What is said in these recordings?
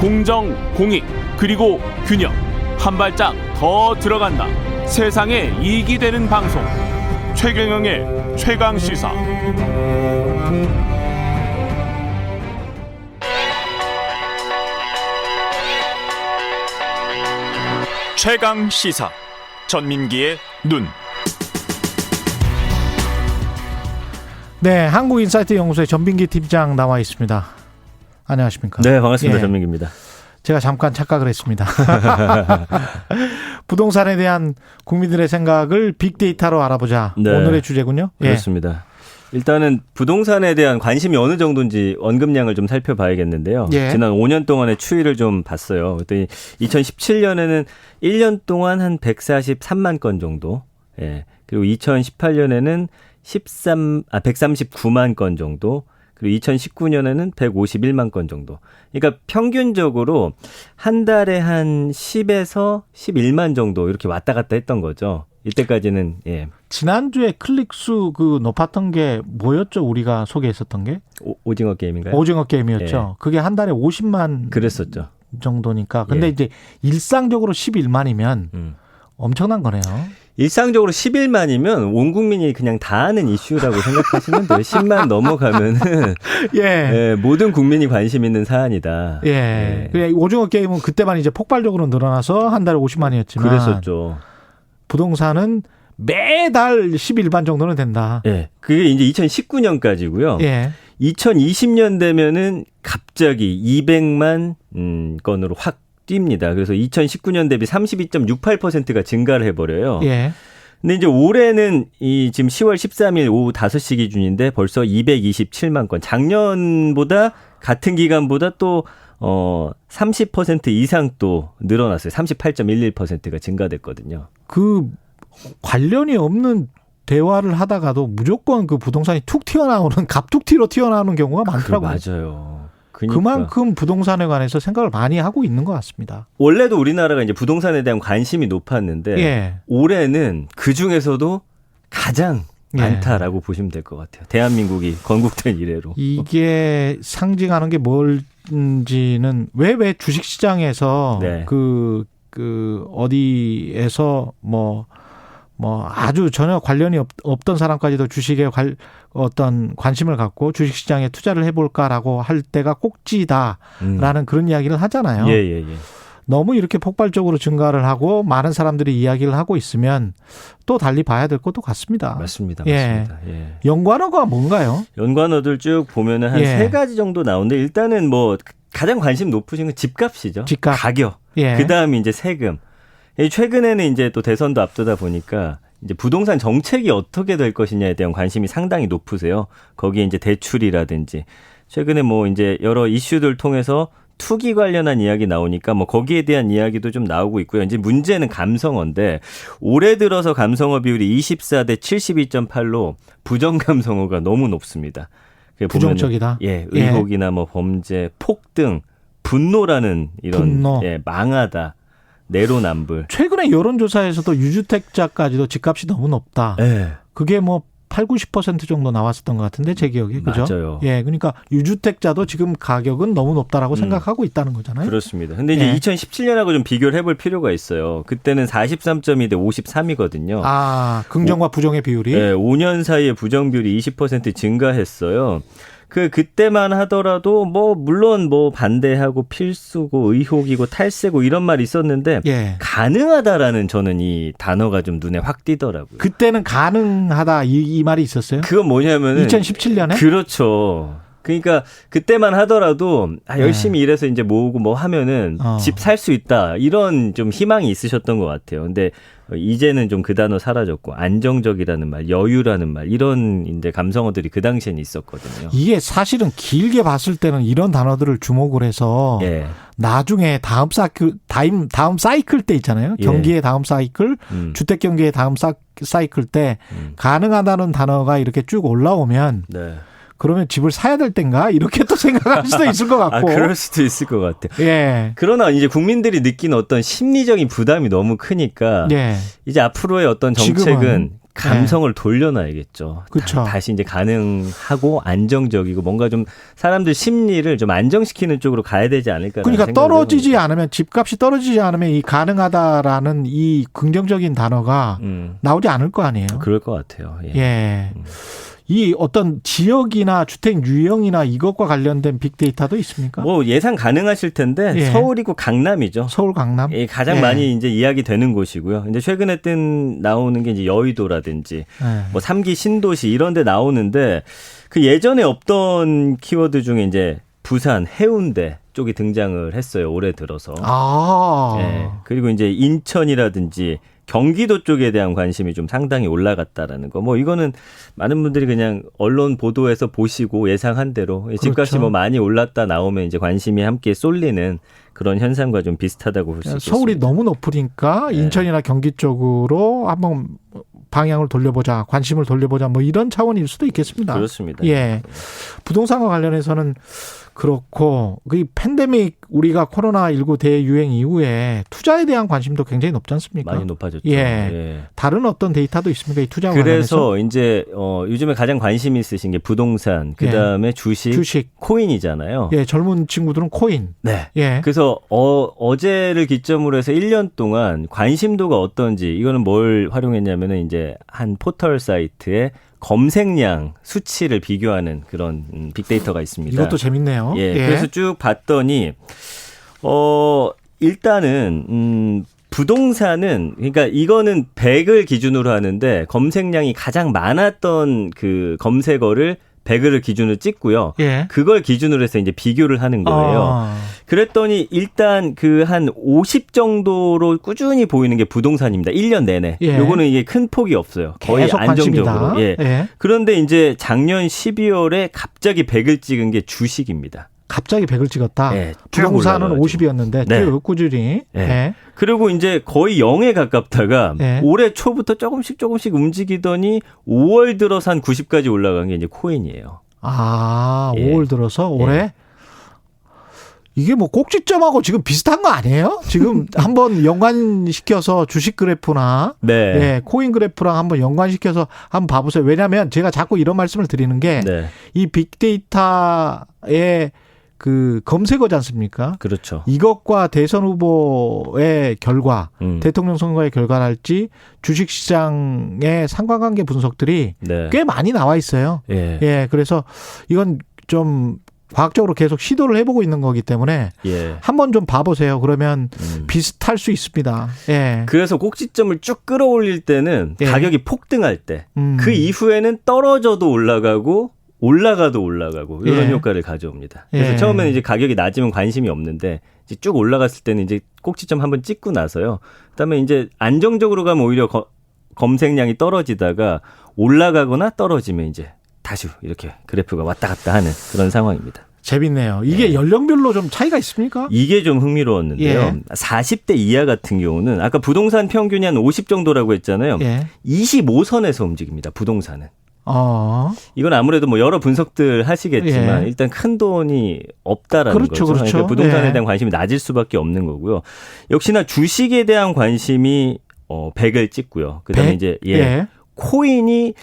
공정, 공익, 그리고 균형. 한 발짝 더 들어간다. 세상에 이익이 되는 방송. 최경영의 최강시사. 최강시사. 전민기의 눈. 네, 한국인사이트 연구소의 전민기 팀장 나와 있습니다. 안녕하십니까? 네, 반갑습니다. 예, 전민기입니다. 제가 잠깐 착각을 했습니다. 부동산에 대한 국민들의 생각을 빅데이터로 알아보자. 네, 오늘의 주제군요. 그렇습니다. 일단은 부동산에 대한 관심이 어느 정도인지 언급량을 좀 살펴봐야겠는데요. 예. 지난 5년 동안의 추이를 좀 봤어요. 그랬더니 2017년에는 1년 동안 한 143만 건 정도. 예. 그리고 2018년에는 139만 건 정도. 그리고 2019년에는 151만 건 정도. 그러니까 평균적으로 한 달에 한 10에서 11만 정도 이렇게 왔다 갔다 했던 거죠. 이때까지는. 예. 지난주에 클릭수 높았던 게 뭐였죠? 우리가 소개했었던 게? 오징어 게임인가요? 오징어 게임이었죠. 예. 그게 한 달에 50만 그랬었죠. 정도니까. 근데 예. 이제 일상적으로 11만이면 엄청난 거네요. 일상적으로 11만이면 온 국민이 그냥 다 아는 이슈라고 생각하시면 돼요. 10만 넘어가면은 예. 예, 모든 국민이 관심 있는 사안이다. 예. 예. 오징어 게임은 그때만 이제 폭발적으로 늘어나서 한 달에 50만이었지만 그랬었죠. 부동산은 매달 11만 정도는 된다. 예. 그게 이제 2019년까지고요. 예. 2020년 되면은 갑자기 200만 건으로 확 뜁니다. 그래서 2019년 대비 32.68%가 증가를 해버려요. 예. 근데 이제 올해는 지금 10월 13일 오후 5시 기준인데 벌써 227만 건. 작년보다 같은 기간보다 또 30% 이상 또 늘어났어요. 38.11%가 증가됐거든요. 관련이 없는 대화를 하다가도 무조건 부동산이 툭 튀어나오는 갑툭튀로 튀어나오는 경우가 많더라고요. 맞아요. 그만큼 부동산에 관해서 생각을 많이 하고 있는 것 같습니다. 원래도 우리나라가 이제 부동산에 대한 관심이 높았는데 예. 올해는 그 중에서도 가장 많다라고 보시면 될 것 같아요. 대한민국이 건국된 이래로. 이게 상징하는 게 뭘지는 왜 주식시장에서 네. 어디에서 아주 전혀 관련이 없던 사람까지도 주식에 어떤 관심을 갖고 주식시장에 투자를 해볼까라고 할 때가 꼭지다라는 그런 이야기를 하잖아요. 예. 너무 이렇게 폭발적으로 증가를 하고 많은 사람들이 이야기를 하고 있으면 또 달리 봐야 될 것도 같습니다. 맞습니다. 예. 연관어가 뭔가요? 연관어들 쭉 보면은 한 세 가지 정도 나오는데 일단은 가장 관심 높으신 건 집값이죠. 집값. 가격. 예. 그다음에 이제 세금. 최근에는 이제 또 대선도 앞두다 보니까 이제 부동산 정책이 어떻게 될 것이냐에 대한 관심이 상당히 높으세요. 거기에 이제 대출이라든지 최근에 이제 여러 이슈들 통해서 투기 관련한 이야기 나오니까 거기에 대한 이야기도 좀 나오고 있고요. 이제 문제는 감성어인데 올해 들어서 감성어 비율이 24대 72.8로 부정 감성어가 너무 높습니다. 부정적이다. 예, 의혹이나 범죄, 폭등, 분노라는 이런 분노. 예, 망하다. 내로남불. 최근에 여론조사에서도 유주택자까지도 집값이 너무 높다. 네. 그게 8, 90% 정도 나왔었던 것 같은데 제 기억에. 그죠? 맞아요. 예, 그러니까 유주택자도 지금 가격은 너무 높다라고 생각하고 있다는 거잖아요. 그렇습니다. 근데 이제 2017년하고 좀 비교를 해볼 필요가 있어요. 그때는 43.2 대 53이거든요. 아, 긍정과 부정의 비율이? 네, 5년 사이에 부정 비율이 20% 증가했어요. 그때만 하더라도 물론 반대하고 필수고 의혹이고 탈세고 이런 말이 있었는데 예. 가능하다라는 저는 이 단어가 좀 눈에 확 띄더라고요. 그때는 가능하다 이 말이 있었어요? 그건 뭐냐면은 2017년에? 그렇죠. 그러니까 그때만 하더라도 열심히 일해서 이제 모으고 하면은 집 살 수 있다 이런 좀 희망이 있으셨던 것 같아요. 근데 이제는 좀 그 단어 사라졌고 안정적이라는 말, 여유라는 말 이런 이제 감성어들이 그 당시에는 있었거든요. 이게 사실은 길게 봤을 때는 이런 단어들을 주목을 해서 예. 나중에 다음 사이클 때 있잖아요. 예. 경기의 다음 사이클, 주택 경기의 다음 사이클 때 가능하다는 단어가 이렇게 쭉 올라오면. 네. 그러면 집을 사야 될 땐가? 이렇게 또 생각할 수도 있을 것 같고. 그럴 수도 있을 것 같아요. 예. 그러나 이제 국민들이 느끼는 어떤 심리적인 부담이 너무 크니까 예. 이제 앞으로의 어떤 정책은 감성을 돌려놔야겠죠. 그렇죠. 다시 이제 가능하고 안정적이고 뭔가 좀 사람들 심리를 좀 안정시키는 쪽으로 가야 되지 않을까. 그러니까 떨어지지 않으면 집값이 떨어지지 않으면 이 가능하다라는 이 긍정적인 단어가 나오지 않을 거 아니에요. 그럴 것 같아요. 예. 예. 이 어떤 지역이나 주택 유형이나 이것과 관련된 빅데이터도 있습니까? 뭐 예상 가능하실 텐데 예. 서울이고 강남이죠. 서울 강남? 예, 가장 예. 많이 이제 이야기되는 곳이고요. 이제 최근에 나오는 게 이제 여의도라든지 예. 뭐 3기 신도시 이런 데 나오는데 그 예전에 없던 키워드 중에 이제 부산, 해운대 쪽이 등장을 했어요. 올해 들어서. 아. 예. 그리고 이제 인천이라든지 경기도 쪽에 대한 관심이 좀 상당히 올라갔다라는 거. 뭐 이거는 많은 분들이 그냥 언론 보도에서 보시고 예상한 대로 집값이 그렇죠. 뭐 많이 올랐다 나오면 이제 관심이 함께 쏠리는 그런 현상과 좀 비슷하다고 볼 수 있습니다. 서울이 너무 높으니까 네. 인천이나 경기 쪽으로 한번 방향을 돌려보자, 관심을 돌려보자, 뭐 이런 차원일 수도 있겠습니다. 그렇습니다. 예. 부동산과 관련해서는 그렇고, 그 팬데믹 우리가 코로나19 대유행 이후에 투자에 대한 관심도 굉장히 높지 않습니까? 많이 높아졌죠. 예. 예. 다른 어떤 데이터도 있습니까? 이 투자와 관련해서? 그래서 이제 요즘에 가장 관심이 있으신 게 부동산, 그다음에 주식, 코인이잖아요. 예, 젊은 친구들은 코인. 네. 예. 그래서 어제를 기점으로 해서 1년 동안 관심도가 어떤지 이거는 뭘 활용했냐면은 이제 한 포털 사이트에 검색량 수치를 비교하는 그런 빅데이터가 있습니다. 이것도 재밌네요. 예. 그래서 쭉 봤더니 일단은 부동산은 그러니까 이거는 100을 기준으로 하는데 검색량이 가장 많았던 그 검색어를 100을 기준으로 찍고요. 예. 그걸 기준으로 해서 이제 비교를 하는 거예요. 그랬더니 일단 그 한 50 정도로 꾸준히 보이는 게 부동산입니다. 1년 내내. 예. 요거는 이게 큰 폭이 없어요. 거의 계속 안정적으로. 관심이다. 예. 예. 그런데 이제 작년 12월에 갑자기 100을 찍은 게 주식입니다. 갑자기 100을 찍었다. 예, 부동산은 올라가가지고. 50이었는데 네. 쭉 꾸준히. 예. 예. 그리고 이제 거의 0에 가깝다가 예. 올해 초부터 조금씩 움직이더니 5월 들어서 한 90까지 올라간 게 이제 코인이에요. 아, 예. 5월 들어서 올해? 예. 이게 뭐 꼭지점하고 지금 비슷한 거 아니에요? 지금 한번 연관시켜서 주식 그래프나 네. 예, 코인 그래프랑 한번 연관시켜서 한번 봐보세요. 왜냐하면 제가 자꾸 이런 말씀을 드리는 게 이 네. 빅데이터의 그 검색어지 않습니까? 그렇죠. 이것과 대선 후보의 결과, 대통령 선거의 결과랄지 주식시장의 상관관계 분석들이 네. 꽤 많이 나와 있어요. 예. 예, 그래서 이건 좀 과학적으로 계속 시도를 해보고 있는 거기 때문에 예. 한번 좀 봐보세요. 그러면 비슷할 수 있습니다. 예. 그래서 꼭지점을 쭉 끌어올릴 때는 예. 가격이 폭등할 때, 그 이후에는 떨어져도 올라가고 올라가고 이런 예. 효과를 가져옵니다. 그래서 예. 처음에는 이제 가격이 낮으면 관심이 없는데 이제 쭉 올라갔을 때는 이제 꼭지점 한번 찍고 나서요. 그다음에 이제 안정적으로 가면 오히려 검색량이 떨어지다가 올라가거나 떨어지면 이제 다시 이렇게 그래프가 왔다 갔다 하는 그런 상황입니다. 재밌네요. 이게 예. 연령별로 좀 차이가 있습니까? 이게 좀 흥미로웠는데요. 예. 40대 이하 같은 경우는 아까 부동산 평균이 한 50 정도라고 했잖아요. 예. 25선에서 움직입니다. 부동산은. 이건 아무래도 뭐 여러 분석들 하시겠지만 예. 일단 큰 돈이 없다라는 그렇죠, 거죠. 그렇죠. 그러니까 부동산에 예. 대한 관심이 낮을 수밖에 없는 거고요. 역시나 주식에 대한 관심이 100을 찍고요. 그다음에 100? 이제 예. 코인이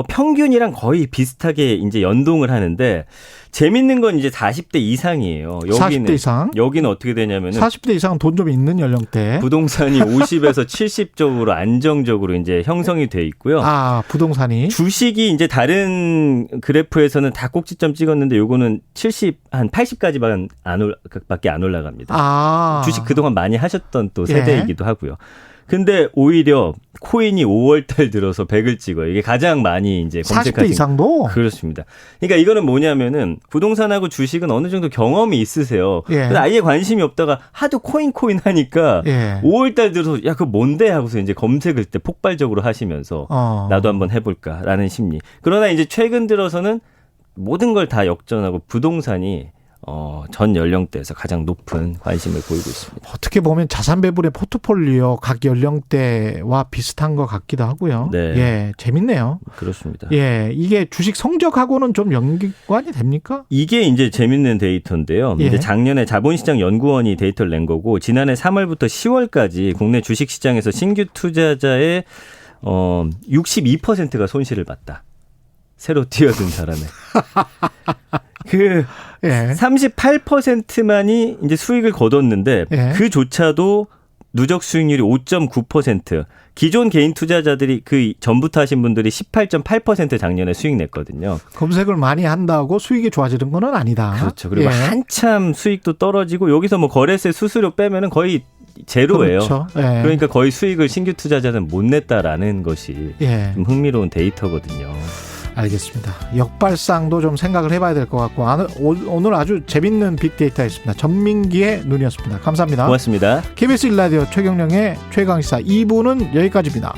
평균이랑 거의 비슷하게 이제 연동을 하는데 재밌는 건 이제 40대 이상이에요. 여기는 40대 이상? 여기는 어떻게 되냐면은 40대 이상은 돈 좀 있는 연령대. 부동산이 50에서 70쪽으로 안정적으로 이제 형성이 돼 있고요. 아, 부동산이. 주식이 이제 다른 그래프에서는 다 꼭지점 찍었는데 요거는 70, 한 80까지만 밖에 안 올라갑니다. 아. 주식 그동안 많이 하셨던 또 예. 세대이기도 하고요. 근데 오히려 코인이 5월 달 들어서 100을 찍어요. 이게 가장 많이 이제 40대 이상도? 그렇습니다. 그러니까 이거는 뭐냐면은 부동산하고 주식은 어느 정도 경험이 있으세요. 예. 근데 아예 관심이 없다가 하도 코인 하니까 예. 5월 달 들어서 야, 그거 뭔데 하고서 이제 검색을 때 폭발적으로 하시면서 나도 한번 해볼까라는 심리. 그러나 이제 최근 들어서는 모든 걸 다 역전하고 부동산이 전 연령대에서 가장 높은 관심을 보이고 있습니다. 어떻게 보면 자산 배분의 포트폴리오 각 연령대와 비슷한 것 같기도 하고요. 네. 예, 재밌네요. 그렇습니다. 예, 이게 주식 성적하고는 좀 연관이 됩니까? 이게 이제 재밌는 데이터인데요. 예. 이제 작년에 자본시장연구원이 데이터를 낸 거고 지난해 3월부터 10월까지 국내 주식시장에서 신규 투자자의 62%가 손실을 봤다. 새로 뛰어든 사람의. 그 예. 38%만이 이제 수익을 거뒀는데 예. 그조차도 누적 수익률이 5.9%. 기존 개인 투자자들이 그 전부터 하신 분들이 18.8% 작년에 수익 냈거든요. 검색을 많이 한다고 수익이 좋아지는 건 아니다. 그렇죠. 그리고 예. 한참 수익도 떨어지고 여기서 뭐 거래세 수수료 빼면은 거의 제로예요. 그렇죠. 예. 그러니까 거의 수익을 신규 투자자는 못 냈다라는 것이 예. 좀 흥미로운 데이터거든요. 알겠습니다. 역발상도 좀 생각을 해봐야 될 것 같고 오늘 아주 재밌는 빅데이터였습니다. 전민기의 눈이었습니다. 감사합니다. 고맙습니다. KBS 1라디오 최경영의 최강시사 2부는 여기까지입니다.